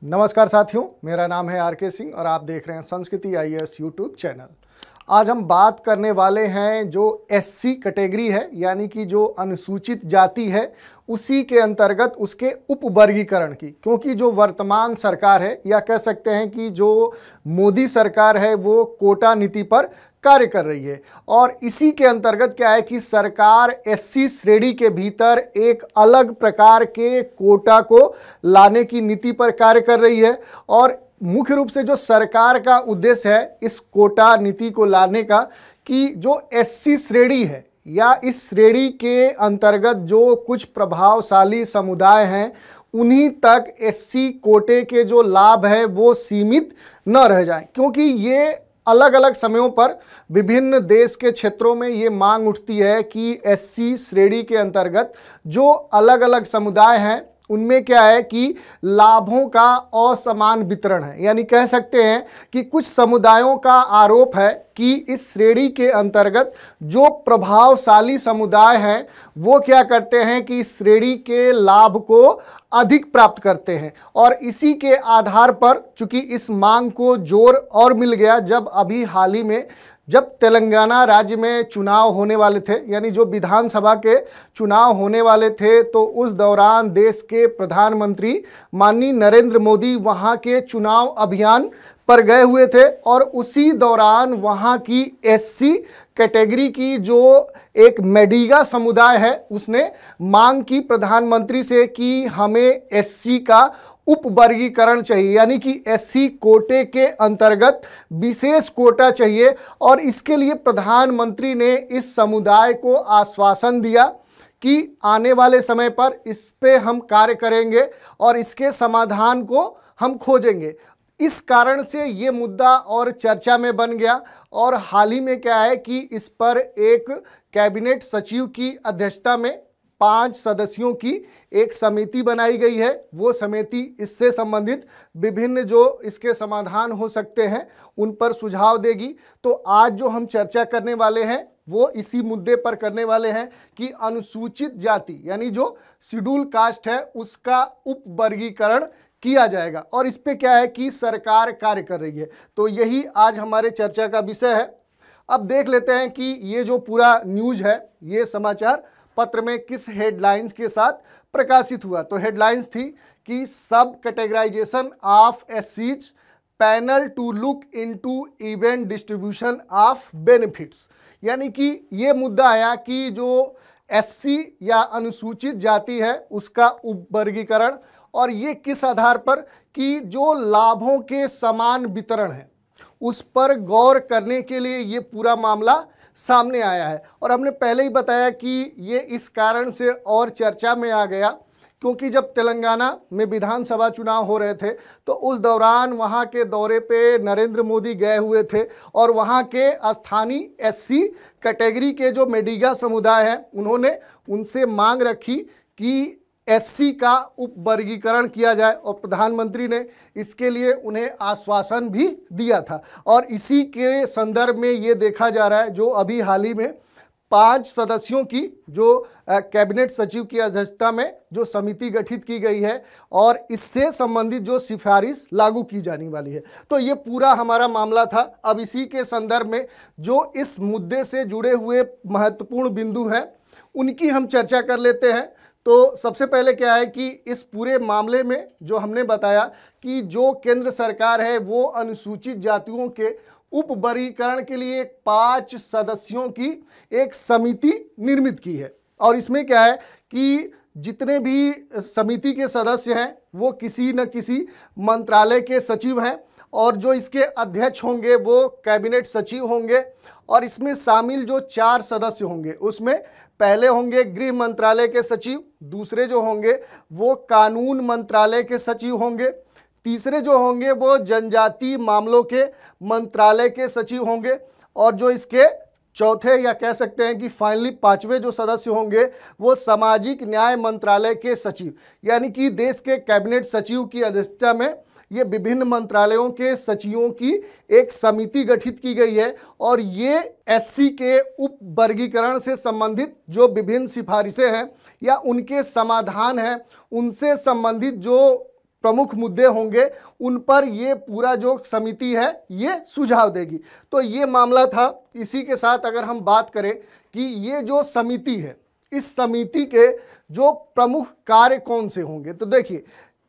नमस्कार साथियों, मेरा नाम है आर.के. सिंह और आप देख रहे हैं संस्कृति आईएएस यूट्यूब चैनल। आज हम बात करने वाले हैं जो एससी कैटेगरी है, यानी कि जो अनुसूचित जाति है, उसी के अंतर्गत उसके उपवर्गीकरण की। क्योंकि जो वर्तमान सरकार है, या कह सकते हैं कि जो मोदी सरकार है, वो कोटा नीति पर कार्य कर रही है। और इसी के अंतर्गत क्या है कि सरकार एससी श्रेणी के भीतर एक अलग प्रकार के कोटा को लाने की नीति पर कार्य कर रही है। और मुख्य रूप से जो सरकार का उद्देश्य है इस कोटा नीति को लाने का, कि जो एससी श्रेणी है या इस श्रेणी के अंतर्गत जो कुछ प्रभावशाली समुदाय हैं, उन्हीं तक एससी कोटे के जो लाभ है वो सीमित न रह जाए। क्योंकि ये अलग अलग समयों पर विभिन्न देश के क्षेत्रों में ये मांग उठती है कि एससी श्रेणी के अंतर्गत जो अलग अलग समुदाय हैं, उनमें क्या है कि लाभों का असमान वितरण है। यानी कह सकते हैं कि कुछ समुदायों का आरोप है कि इस श्रेणी के अंतर्गत जो प्रभावशाली समुदाय हैं, वो क्या करते हैं कि इस श्रेणी के लाभ को अधिक प्राप्त करते हैं। और इसी के आधार पर चूंकि इस मांग को जोर और मिल गया, जब अभी हाल ही में जब तेलंगाना राज्य में चुनाव होने वाले थे, यानी जो विधानसभा के चुनाव होने वाले थे, तो उस दौरान देश के प्रधानमंत्री माननीय नरेंद्र मोदी वहां के चुनाव अभियान पर गए हुए थे। और उसी दौरान वहां की एससी कैटेगरी की जो एक मेडिगा समुदाय है, उसने मांग की प्रधानमंत्री से कि हमें एससी का उपवर्गीकरण चाहिए, यानी कि एससी कोटे के अंतर्गत विशेष कोटा चाहिए। और इसके लिए प्रधानमंत्री ने इस समुदाय को आश्वासन दिया कि आने वाले समय पर इस पे हम कार्य करेंगे और इसके समाधान को हम खोजेंगे। इस कारण से ये मुद्दा और चर्चा में बन गया। और हाल ही में क्या है कि इस पर एक कैबिनेट सचिव की अध्यक्षता में 5 सदस्यों की एक समिति बनाई गई है। वो समिति इससे संबंधित विभिन्न जो इसके समाधान हो सकते हैं उन पर सुझाव देगी। तो आज जो हम चर्चा करने वाले हैं वो इसी मुद्दे पर करने वाले हैं कि अनुसूचित जाति यानी जो शेड्यूल कास्ट है, उसका उपवर्गीकरण किया जाएगा। और इस पे क्या है कि सरकार कार्य कर रही है। तो यही आज हमारे चर्चा का विषय है। अब देख लेते हैं कि ये जो पूरा न्यूज है, ये समाचार पत्र में किस हेडलाइंस के साथ प्रकाशित हुआ। तो हेडलाइंस थी कि सब कैटेगराइजेशन ऑफ एससीज panel to look into even distribution of benefits. यानी कि ये मुद्दा आया कि जो एससी या अनुसूचित जाति है उसका उपवर्गीकरण, और ये किस आधार पर कि जो लाभों के समान वितरण है उस पर गौर करने के लिए ये पूरा मामला सामने आया है। और हमने पहले ही बताया कि ये इस कारण से और चर्चा में आ गया क्योंकि जब तेलंगाना में विधानसभा चुनाव हो रहे थे, तो उस दौरान वहाँ के दौरे पे नरेंद्र मोदी गए हुए थे। और वहाँ के स्थानीय एससी कैटेगरी के जो मेडिगा समुदाय हैं, उन्होंने उनसे मांग रखी कि एससी का उपवर्गीकरण किया जाए। और प्रधानमंत्री ने इसके लिए उन्हें आश्वासन भी दिया था। और इसी के संदर्भ में ये देखा जा रहा है, जो अभी हाल ही में 5 सदस्यों की जो कैबिनेट सचिव की अध्यक्षता में जो समिति गठित की गई है, और इससे संबंधित जो सिफारिश लागू की जाने वाली है। तो ये पूरा हमारा मामला था। अब इसी के संदर्भ में जो इस मुद्दे से जुड़े हुए महत्वपूर्ण बिंदु हैं, उनकी हम चर्चा कर लेते हैं। तो सबसे पहले क्या है कि इस पूरे मामले में जो हमने बताया कि जो केंद्र सरकार है वो अनुसूचित जातियों के उपवर्गीकरण के लिए 5 सदस्यों की एक समिति निर्मित की है। और इसमें क्या है कि जितने भी समिति के सदस्य हैं वो किसी न किसी मंत्रालय के सचिव हैं, और जो इसके अध्यक्ष होंगे वो कैबिनेट सचिव होंगे। और इसमें शामिल जो 4 सदस्य होंगे, उसमें पहले होंगे गृह मंत्रालय के सचिव, दूसरे जो होंगे वो कानून मंत्रालय के सचिव होंगे, तीसरे जो होंगे वो जनजातीय मामलों के मंत्रालय के सचिव होंगे, और जो इसके चौथे या कह सकते हैं कि फाइनली 5वें जो सदस्य होंगे वो सामाजिक न्याय मंत्रालय के सचिव। यानी कि देश के कैबिनेट सचिव की अध्यक्षता में ये विभिन्न मंत्रालयों के सचिवों की एक समिति गठित की गई है। और ये एससी के उपवर्गीकरण से संबंधित जो विभिन्न सिफारिशें हैं या उनके समाधान हैं, उनसे संबंधित जो प्रमुख मुद्दे होंगे उन पर ये पूरा जो समिति है ये सुझाव देगी। तो ये मामला था। इसी के साथ अगर हम बात करें कि ये जो समिति है, इस समिति के जो प्रमुख कार्य कौन से होंगे, तो देखिए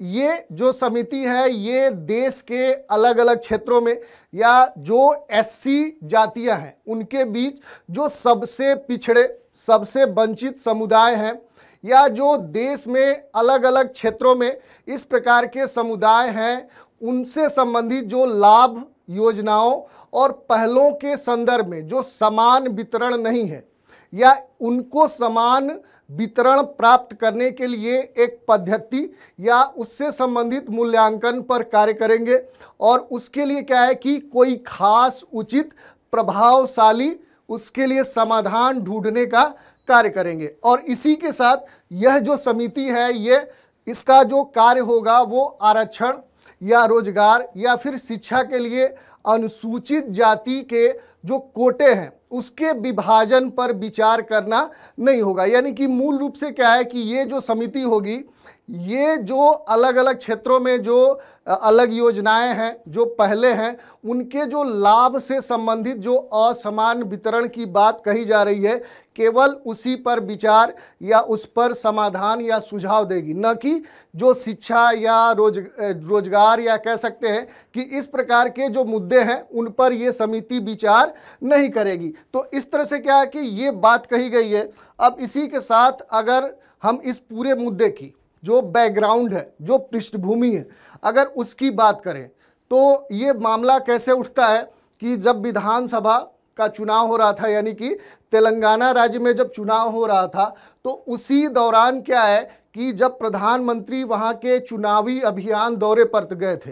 ये जो समिति है ये देश के अलग अलग क्षेत्रों में या जो एससी जातियां हैं उनके बीच जो सबसे पिछड़े, सबसे वंचित समुदाय हैं या जो देश में अलग अलग क्षेत्रों में इस प्रकार के समुदाय हैं, उनसे संबंधित जो लाभ, योजनाओं और पहलों के संदर्भ में जो समान वितरण नहीं है या उनको समान वितरण प्राप्त करने के लिए एक पद्धति या उससे संबंधित मूल्यांकन पर कार्य करेंगे। और उसके लिए क्या है कि कोई खास, उचित, प्रभावशाली उसके लिए समाधान ढूंढने का कार्य करेंगे। और इसी के साथ यह जो समिति है ये इसका जो कार्य होगा वो आरक्षण या रोजगार या फिर शिक्षा के लिए अनुसूचित जाति के जो कोटे हैं उसके विभाजन पर विचार करना नहीं होगा। यानी कि मूल रूप से क्या है कि ये जो समिति होगी ये जो अलग अलग क्षेत्रों में जो अलग योजनाएं हैं, जो पहले हैं, उनके जो लाभ से संबंधित जो असमान वितरण की बात कही जा रही है, केवल उसी पर विचार या उस पर समाधान या सुझाव देगी, न कि जो शिक्षा या रोजगार या कह सकते हैं कि इस प्रकार के जो मुद्दे हैं उन पर ये समिति विचार नहीं करेगी। तो इस तरह से क्या है कि ये बात कही गई है। अब इसी के साथ अगर हम इस पूरे मुद्दे की जो बैकग्राउंड है, जो पृष्ठभूमि है, अगर उसकी बात करें तो ये मामला कैसे उठता है कि जब विधानसभा का चुनाव हो रहा था, यानी कि तेलंगाना राज्य में जब चुनाव हो रहा था, तो उसी दौरान क्या है कि जब प्रधानमंत्री वहाँ के चुनावी अभियान दौरे पर गए थे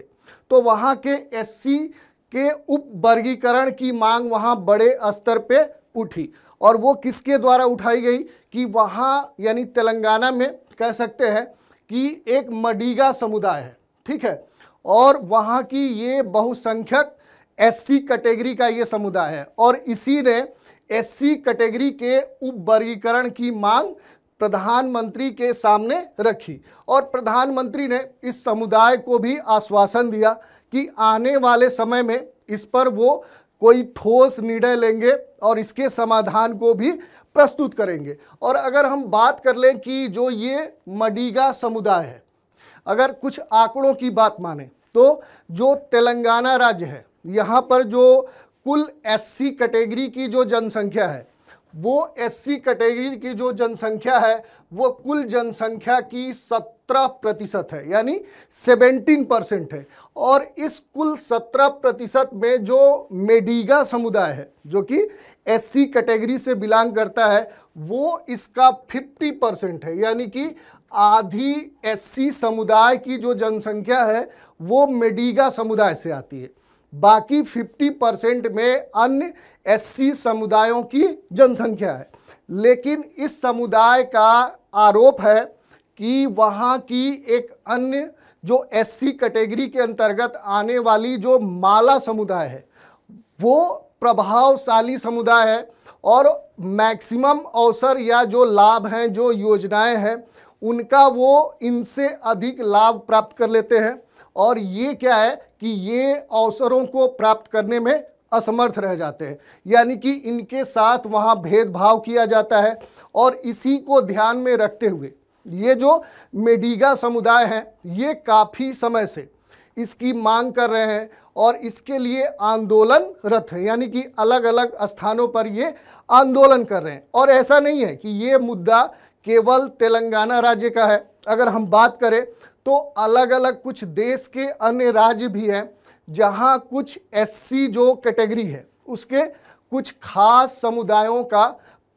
तो वहाँ के एससी के उप वर्गीकरण की मांग वहाँ बड़े स्तर पे उठी। और वो किसके द्वारा उठाई गई कि वहाँ यानी तेलंगाना में कह सकते हैं कि एक मडीगा समुदाय है, ठीक है, और वहाँ की ये बहुसंख्यक एससी कैटेगरी का ये समुदाय है और इसी ने एससी कैटेगरी के उप वर्गीकरण की मांग प्रधानमंत्री के सामने रखी। और प्रधानमंत्री ने इस समुदाय को भी आश्वासन दिया कि आने वाले समय में इस पर वो कोई ठोस निर्णय लेंगे और इसके समाधान को भी प्रस्तुत करेंगे। और अगर हम बात कर लें कि जो ये मडीगा समुदाय है, अगर कुछ आंकड़ों की बात माने तो जो तेलंगाना राज्य है यहाँ पर जो कुल एससी कैटेगरी की जो जनसंख्या है, वो एससी कैटेगरी की जो जनसंख्या है वो कुल जनसंख्या की 17% है, यानी 17% है। और इस कुल 17% में जो मेडीगा समुदाय है जो कि एससी कैटेगरी से बिलोंग करता है वो इसका 50% है, यानी कि आधी एससी समुदाय की जो जनसंख्या है वो मेडीगा समुदाय से आती है। बाकी 50% में अन्य एससी समुदायों की जनसंख्या है। लेकिन इस समुदाय का आरोप है कि वहाँ की एक अन्य जो एससी कैटेगरी के अंतर्गत आने वाली जो माला समुदाय है वो प्रभावशाली समुदाय है और मैक्सिमम अवसर या जो लाभ हैं, जो योजनाएं हैं, उनका वो इनसे अधिक लाभ प्राप्त कर लेते हैं। और ये क्या है कि ये अवसरों को प्राप्त करने में असमर्थ रह जाते हैं, यानी कि इनके साथ वहाँ भेदभाव किया जाता है। और इसी को ध्यान में रखते हुए ये जो मेडीगा समुदाय हैं ये काफ़ी समय से इसकी मांग कर रहे हैं और इसके लिए आंदोलनरत है, यानी कि अलग अलग स्थानों पर ये आंदोलन कर रहे हैं। और ऐसा नहीं है कि ये मुद्दा केवल तेलंगाना राज्य का है। अगर हम बात करें तो अलग अलग कुछ देश के अन्य राज्य भी हैं जहां कुछ एससी जो कैटेगरी है उसके कुछ खास समुदायों का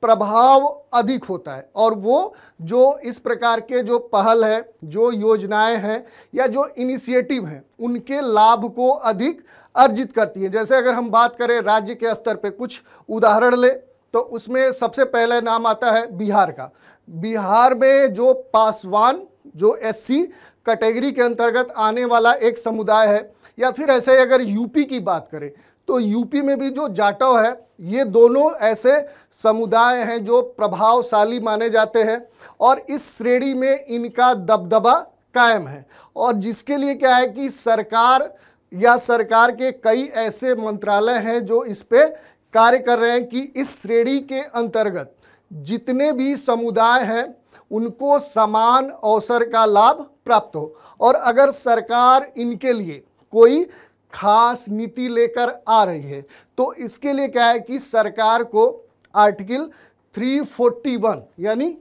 प्रभाव अधिक होता है और वो जो इस प्रकार के जो पहल है, जो योजनाएं हैं या जो इनिशिएटिव हैं उनके लाभ को अधिक अर्जित करती हैं। जैसे अगर हम बात करें राज्य के स्तर पे कुछ उदाहरण ले तो उसमें सबसे पहले नाम आता है बिहार का। बिहार में जो पासवान जो एससी कैटेगरी के अंतर्गत आने वाला एक समुदाय है, या फिर ऐसे अगर यूपी की बात करें तो यूपी में भी जो जाटव है, ये दोनों ऐसे समुदाय हैं जो प्रभावशाली माने जाते हैं और इस श्रेणी में इनका दबदबा कायम है, और जिसके लिए क्या है कि सरकार या सरकार के कई ऐसे मंत्रालय हैं जो इस पे कार्य कर रहे हैं कि इस श्रेणी के अंतर्गत जितने भी समुदाय हैं उनको समान अवसर का लाभ प्राप्त हो। और अगर सरकार इनके लिए कोई खास नीति लेकर आ रही है तो इसके लिए क्या है कि सरकार को आर्टिकल 341 यानी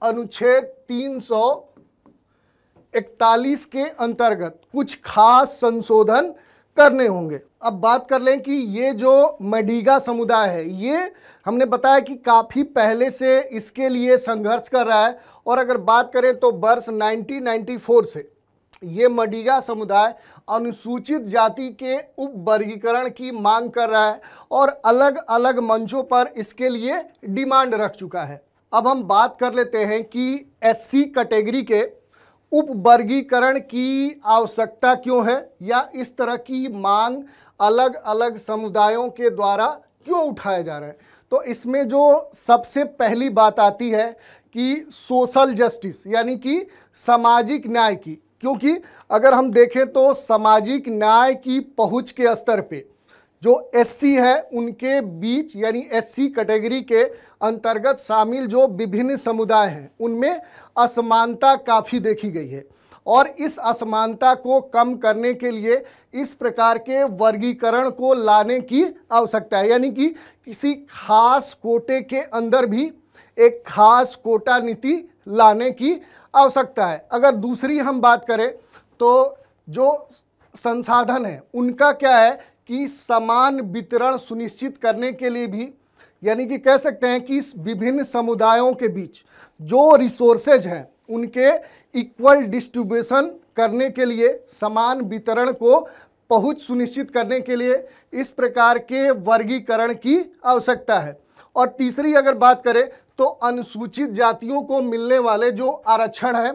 अनुच्छेद 341 के अंतर्गत कुछ खास संशोधन करने होंगे। अब बात कर लें कि ये जो मडीगा समुदाय है, ये हमने बताया कि काफ़ी पहले से इसके लिए संघर्ष कर रहा है, और अगर बात करें तो वर्ष 1994 से ये मडीगा समुदाय अनुसूचित जाति के उप वर्गीकरण की मांग कर रहा है और अलग अलग मंचों पर इसके लिए डिमांड रख चुका है। अब हम बात कर लेते हैं कि एससी कैटेगरी के उप वर्गीकरण की आवश्यकता क्यों है, या इस तरह की मांग अलग अलग समुदायों के द्वारा क्यों उठाया जा रहा है। तो इसमें जो सबसे पहली बात आती है कि सोशल जस्टिस यानी कि सामाजिक न्याय की, क्योंकि अगर हम देखें तो सामाजिक न्याय की पहुंच के स्तर पे जो एससी है उनके बीच यानी एससी कैटेगरी के अंतर्गत शामिल जो विभिन्न समुदाय हैं उनमें असमानता काफ़ी देखी गई है, और इस असमानता को कम करने के लिए इस प्रकार के वर्गीकरण को लाने की आवश्यकता है, यानी कि किसी खास कोटे के अंदर भी एक खास कोटा नीति लाने की आवश्यकता है। अगर दूसरी हम बात करें तो जो संसाधन है उनका क्या है कि समान वितरण सुनिश्चित करने के लिए भी, यानी कि कह सकते हैं कि इस विभिन्न समुदायों के बीच जो रिसोर्सेज हैं उनके इक्वल डिस्ट्रीब्यूशन करने के लिए, समान वितरण को पहुंच सुनिश्चित करने के लिए इस प्रकार के वर्गीकरण की आवश्यकता है। और तीसरी अगर बात करें तो अनुसूचित जातियों को मिलने वाले जो आरक्षण है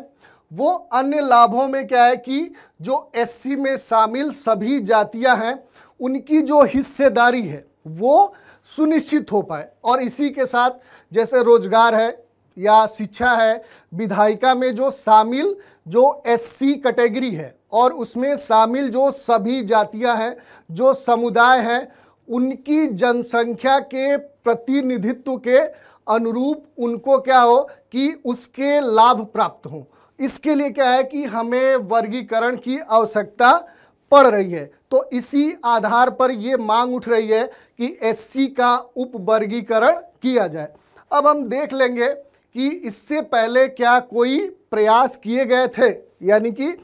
वो अन्य लाभों में क्या है कि जो एससी में शामिल सभी जातियां हैं उनकी जो हिस्सेदारी है वो सुनिश्चित हो पाए, और इसी के साथ जैसे रोजगार है या शिक्षा है, विधायिका में जो शामिल जो एससी कैटेगरी है और उसमें शामिल जो सभी जातियां हैं, जो समुदाय हैं, उनकी जनसंख्या के प्रतिनिधित्व के अनुरूप उनको क्या हो कि उसके लाभ प्राप्त हों। इसके लिए क्या है कि हमें वर्गीकरण की आवश्यकता पड़ रही है। तो इसी आधार पर ये मांग उठ रही है कि एससी का उप वर्गीकरण किया जाए। अब हम देख लेंगे कि इससे पहले क्या कोई प्रयास किए गए थे, यानी कि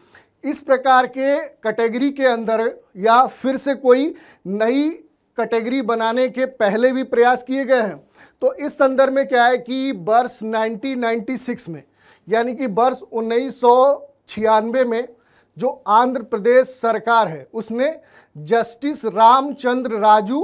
इस प्रकार के कैटेगरी के अंदर या फिर से कोई नई कैटेगरी बनाने के पहले भी प्रयास किए गए हैं। तो इस संदर्भ में क्या है कि वर्ष 1996 में यानी कि वर्ष 1996 में जो आंध्र प्रदेश सरकार है उसने जस्टिस रामचंद्र राजू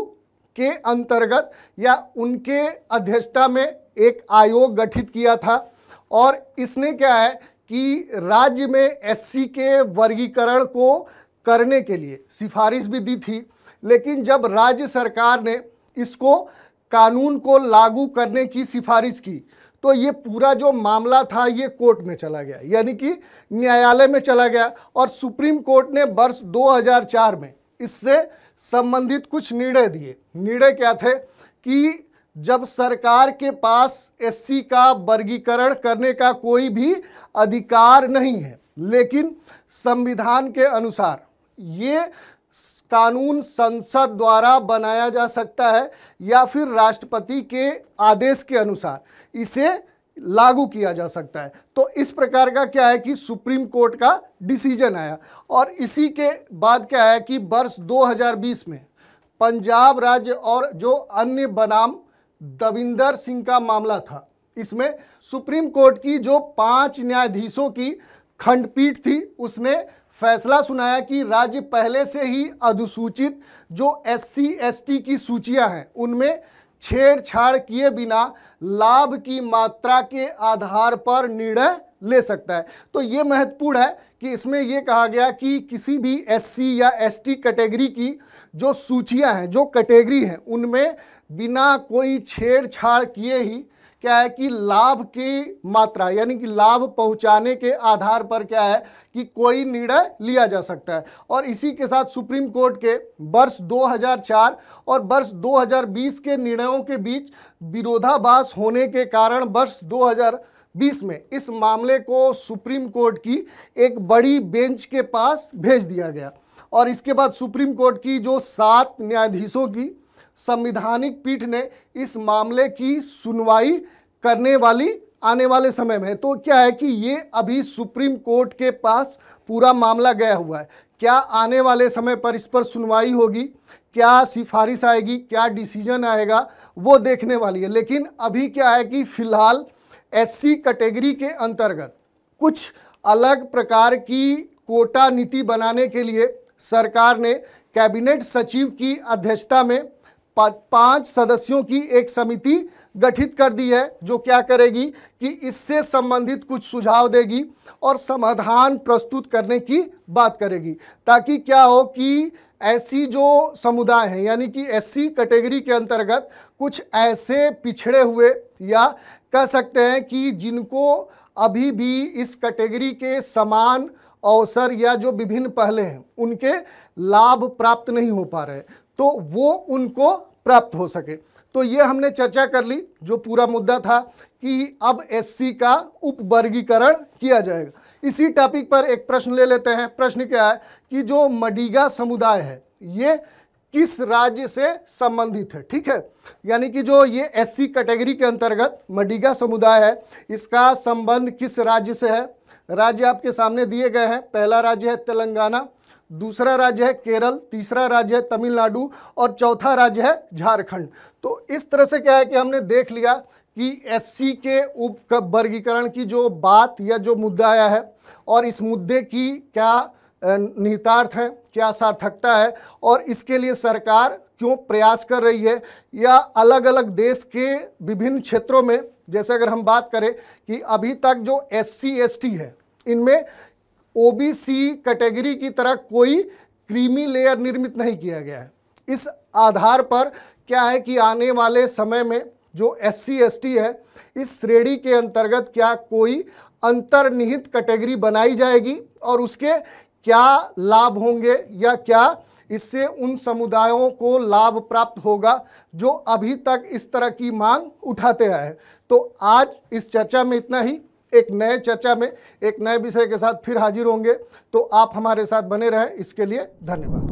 के अंतर्गत या उनके अध्यक्षता में एक आयोग गठित किया था, और इसने क्या है कि राज्य में एससी के वर्गीकरण को करने के लिए सिफारिश भी दी थी। लेकिन जब राज्य सरकार ने इसको कानून को लागू करने की सिफारिश की तो ये पूरा जो मामला था ये कोर्ट में चला गया, यानी कि न्यायालय में चला गया, और सुप्रीम कोर्ट ने वर्ष 2004 में इससे संबंधित कुछ निर्णय दिए। निर्णय क्या थे कि जब सरकार के पास एससी का वर्गीकरण करने का कोई भी अधिकार नहीं है, लेकिन संविधान के अनुसार ये कानून संसद द्वारा बनाया जा सकता है या फिर राष्ट्रपति के आदेश के अनुसार इसे लागू किया जा सकता है। तो इस प्रकार का क्या है कि सुप्रीम कोर्ट का डिसीजन आया, और इसी के बाद क्या है कि वर्ष 2020 में पंजाब राज्य और जो अन्य बनाम दविंदर सिंह का मामला था, इसमें सुप्रीम कोर्ट की जो 5 न्यायाधीशों की खंडपीठ थी उसने फैसला सुनाया कि राज्य पहले से ही अनुसूचित जो एससी एसटी की सूचियां हैं उनमें छेड़छाड़ किए बिना लाभ की मात्रा के आधार पर निर्णय ले सकता है। तो ये महत्वपूर्ण है कि इसमें यह कहा गया कि किसी भी एससी या एसटी कैटेगरी की जो सूचियां हैं, जो कैटेगरी हैं, उनमें बिना कोई छेड़छाड़ किए ही क्या है कि लाभ की मात्रा यानी कि लाभ पहुंचाने के आधार पर क्या है कि कोई निर्णय लिया जा सकता है। और इसी के साथ सुप्रीम कोर्ट के वर्ष 2004 और वर्ष 2020 के निर्णयों के बीच विरोधाभास होने के कारण वर्ष 2020 में इस मामले को सुप्रीम कोर्ट की एक बड़ी बेंच के पास भेज दिया गया। और इसके बाद सुप्रीम कोर्ट की जो 7 न्यायाधीशों की संवैधानिक पीठ ने इस मामले की सुनवाई करने वाली आने वाले समय में। तो क्या है कि ये अभी सुप्रीम कोर्ट के पास पूरा मामला गया हुआ है। क्या आने वाले समय पर इस पर सुनवाई होगी, क्या सिफारिश आएगी, क्या डिसीजन आएगा, वो देखने वाली है। लेकिन अभी क्या है कि फिलहाल एससी कैटेगरी के अंतर्गत कुछ अलग प्रकार की कोटा नीति बनाने के लिए सरकार ने कैबिनेट सचिव की अध्यक्षता में 5 सदस्यों की एक समिति गठित कर दी है, जो क्या करेगी कि इससे संबंधित कुछ सुझाव देगी और समाधान प्रस्तुत करने की बात करेगी, ताकि क्या हो कि ऐसी जो समुदाय हैं यानी कि एससी कैटेगरी के अंतर्गत कुछ ऐसे पिछड़े हुए या कह सकते हैं कि जिनको अभी भी इस कैटेगरी के समान अवसर या जो विभिन्न पहले हैं उनके लाभ प्राप्त नहीं हो पा रहे, तो वो उनको प्राप्त हो सके। तो ये हमने चर्चा कर ली, जो पूरा मुद्दा था कि अब एससी का उपवर्गीकरण किया जाएगा। इसी टॉपिक पर एक प्रश्न ले लेते हैं। प्रश्न क्या है कि जो मडिगा समुदाय है ये किस राज्य से संबंधित है। ठीक है, यानी कि जो ये एससी कैटेगरी के अंतर्गत मडिगा समुदाय है, इसका संबंध किस राज्य से है। राज्य आपके सामने दिए गए हैं। पहला राज्य है तेलंगाना, दूसरा राज्य है केरल, तीसरा राज्य है तमिलनाडु और चौथा राज्य है झारखंड। तो इस तरह से क्या है कि हमने देख लिया कि एससी के उप वर्गीकरण की जो बात या जो मुद्दा आया है और इस मुद्दे की क्या निहितार्थ है, क्या सार्थकता है और इसके लिए सरकार क्यों प्रयास कर रही है, या अलग अलग देश के विभिन्न क्षेत्रों में, जैसे अगर हम बात करें कि अभी तक जो एससी एसटी है इनमें ओबीसी कैटेगरी की तरह कोई क्रीमी लेयर निर्मित नहीं किया गया है। इस आधार पर क्या है कि आने वाले समय में जो एससी एसटी है इस श्रेणी के अंतर्गत क्या कोई अंतर्निहित कैटेगरी बनाई जाएगी और उसके क्या लाभ होंगे या क्या इससे उन समुदायों को लाभ प्राप्त होगा जो अभी तक इस तरह की मांग उठाते आए हैं। तो आज इस चर्चा में इतना ही। एक नए चर्चा में एक नए विषय के साथ फिर हाजिर होंगे, तो आप हमारे साथ बने रहें। इसके लिए धन्यवाद।